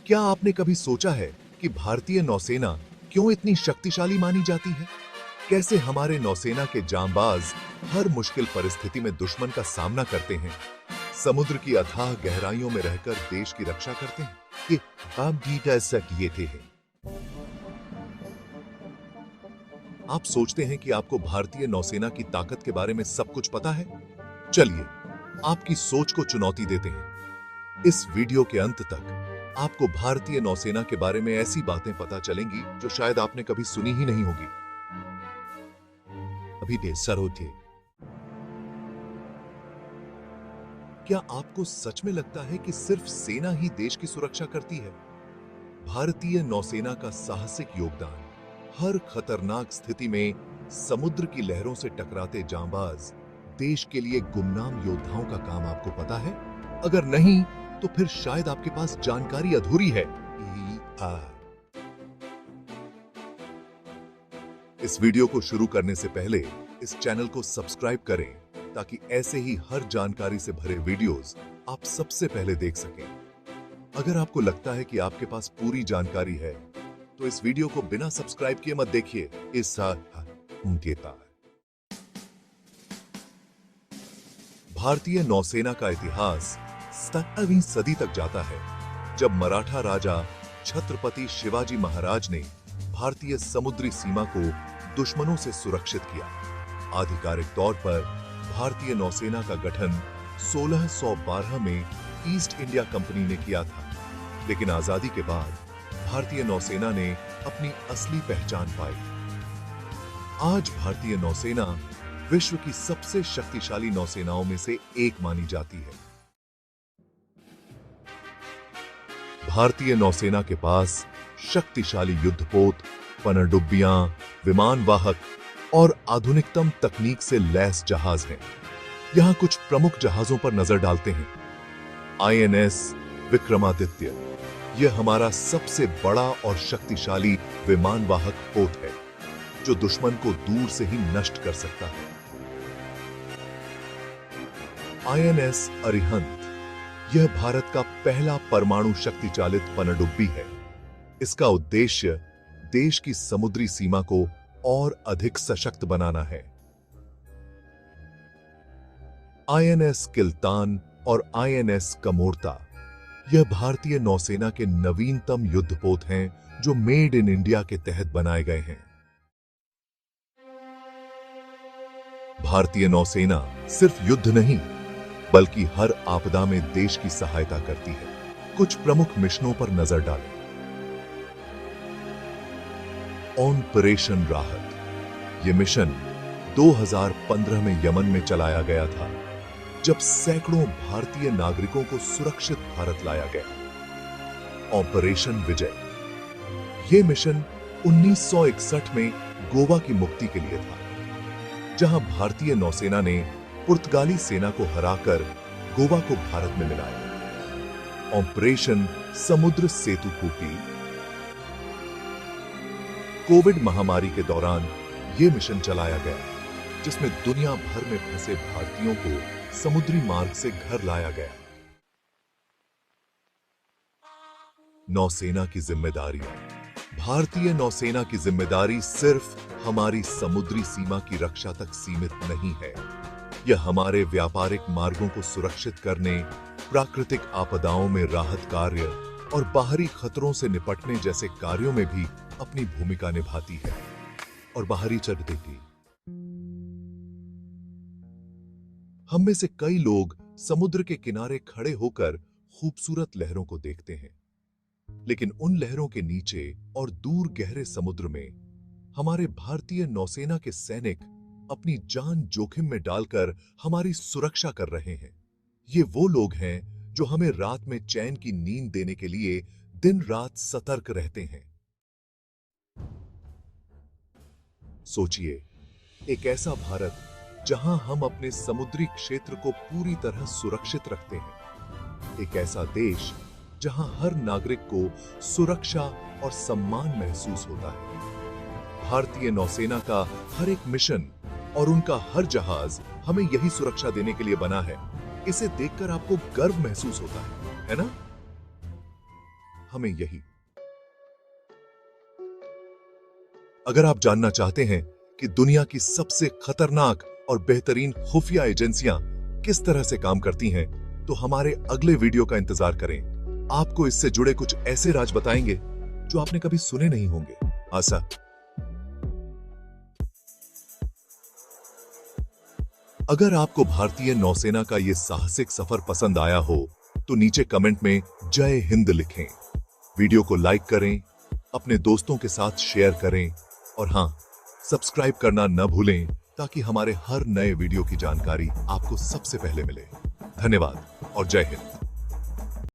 क्या आपने कभी सोचा है कि भारतीय नौसेना क्यों इतनी शक्तिशाली मानी जाती है? कैसे हमारे नौसेना के जांबाज हर मुश्किल परिस्थिति में दुश्मन का सामना करते हैं, समुद्र की अथाह गहराइयों में रहकर देश की रक्षा करते हैं? ये आप भी कर सकिए थे। आप सोचते हैं कि आपको भारतीय नौसेना की ताकत के बारे में सब कुछ पता है? चलिए, आपकी सोच को चुनौती देते हैं। इस वीडियो के अंत तक आपको भारतीय नौसेना के बारे में ऐसी बातें पता चलेंगी जो शायद आपने कभी सुनी ही नहीं होगी। अभी दे सर उठिए। क्या आपको सच में लगता है कि सिर्फ सेना ही देश की सुरक्षा करती है? भारतीय नौसेना का साहसिक योगदान, हर खतरनाक स्थिति में समुद्र की लहरों से टकराते जांबाज देश के लिए गुमनाम योद्धाओं का काम आपको पता है? अगर नहीं, तो फिर शायद आपके पास जानकारी अधूरी है। इस वीडियो को शुरू करने से पहले इस चैनल को सब्सक्राइब करें ताकि ऐसे ही हर जानकारी से भरे वीडियोस आप सबसे पहले देख सकें। अगर आपको लगता है कि आपके पास पूरी जानकारी है, तो इस वीडियो को बिना सब्सक्राइब किए मत देखिए। इस भारतीय नौसेना का इतिहास 17वीं सदी तक जाता है, जब मराठा राजा छत्रपति शिवाजी महाराज ने भारतीय समुद्री सीमा को दुश्मनों से सुरक्षित किया। आधिकारिक तौर पर भारतीय नौसेना का गठन 1612 में ईस्ट इंडिया कंपनी ने किया था, लेकिन आजादी के बाद भारतीय नौसेना ने अपनी असली पहचान पाई। आज भारतीय नौसेना विश्व की सबसे शक्तिशाली नौसेनाओं में से एक मानी जाती है। भारतीय नौसेना के पास शक्तिशाली युद्धपोत, पनडुब्बियां, विमान वाहक और आधुनिकतम तकनीक से लैस जहाज हैं। यहां कुछ प्रमुख जहाजों पर नजर डालते हैं। आईएनएस विक्रमादित्य, यह हमारा सबसे बड़ा और शक्तिशाली विमान वाहक पोत है, जो दुश्मन को दूर से ही नष्ट कर सकता है। आईएनएस अरिहंत, यह भारत का पहला परमाणु शक्ति चालित पनडुब्बी है। इसका उद्देश्य देश की समुद्री सीमा को और अधिक सशक्त बनाना है। आईएनएस किल्तान और आईएनएस कमोरता, यह भारतीय नौसेना के नवीनतम युद्धपोत हैं, जो मेड इन इंडिया के तहत बनाए गए हैं। भारतीय नौसेना सिर्फ युद्ध नहीं, बल्कि हर आपदा में देश की सहायता करती है। कुछ प्रमुख मिशनों पर नजर डालें। ऑपरेशन राहत, यह मिशन 2015 में यमन में चलाया गया था, जब सैकड़ों भारतीय नागरिकों को सुरक्षित भारत लाया गया। ऑपरेशन विजय, यह मिशन 1961 में गोवा की मुक्ति के लिए था, जहां भारतीय नौसेना ने पुर्तगाली सेना को हराकर गोवा को भारत में मिलाया। ऑपरेशन समुद्र सेतु कूपी, कोविड महामारी के दौरान यह मिशन चलाया गया, जिसमें दुनिया भर में फंसे भारतीयों को समुद्री मार्ग से घर लाया गया। नौसेना की जिम्मेदारियां, भारतीय नौसेना की जिम्मेदारी सिर्फ हमारी समुद्री सीमा की रक्षा तक सीमित नहीं है। यह हमारे व्यापारिक मार्गों को सुरक्षित करने, प्राकृतिक आपदाओं में राहत कार्य और बाहरी खतरों से निपटने जैसे कार्यों में भी अपनी भूमिका निभाती है। और बाहरी चटदेती, हम में से कई लोग समुद्र के किनारे खड़े होकर खूबसूरत लहरों को देखते हैं, लेकिन उन लहरों के नीचे और दूर गहरे समुद्र में हमारे भारतीय नौसेना के सैनिक अपनी जान जोखिम में डालकर हमारी सुरक्षा कर रहे हैं। ये वो लोग हैं जो हमें रात में चैन की नींद देने के लिए दिन रात सतर्क रहते हैं। सोचिए, एक ऐसा भारत जहां हम अपने समुद्री क्षेत्र को पूरी तरह सुरक्षित रखते हैं। एक ऐसा देश जहां हर नागरिक को सुरक्षा और सम्मान महसूस होता है। भारतीय नौसेना का हर एक मिशन और उनका हर जहाज हमें यही सुरक्षा देने के लिए बना है। इसे देखकर आपको गर्व महसूस होता है ना? हमें यही। अगर आप जानना चाहते हैं कि दुनिया की सबसे खतरनाक और बेहतरीन खुफिया एजेंसियां किस तरह से काम करती हैं, तो हमारे अगले वीडियो का इंतजार करें। आपको इससे जुड़े कुछ ऐसे राज बताएंगे जो आपने कभी सुने नहीं होंगे। आशा। अगर आपको भारतीय नौसेना का यह साहसिक सफर पसंद आया हो तो नीचे कमेंट में जय हिंद लिखें। वीडियो को लाइक करें, अपने दोस्तों के साथ शेयर करें और हां, सब्सक्राइब करना न भूलें ताकि हमारे हर नए वीडियो की जानकारी आपको सबसे पहले मिले। धन्यवाद और जय हिंद।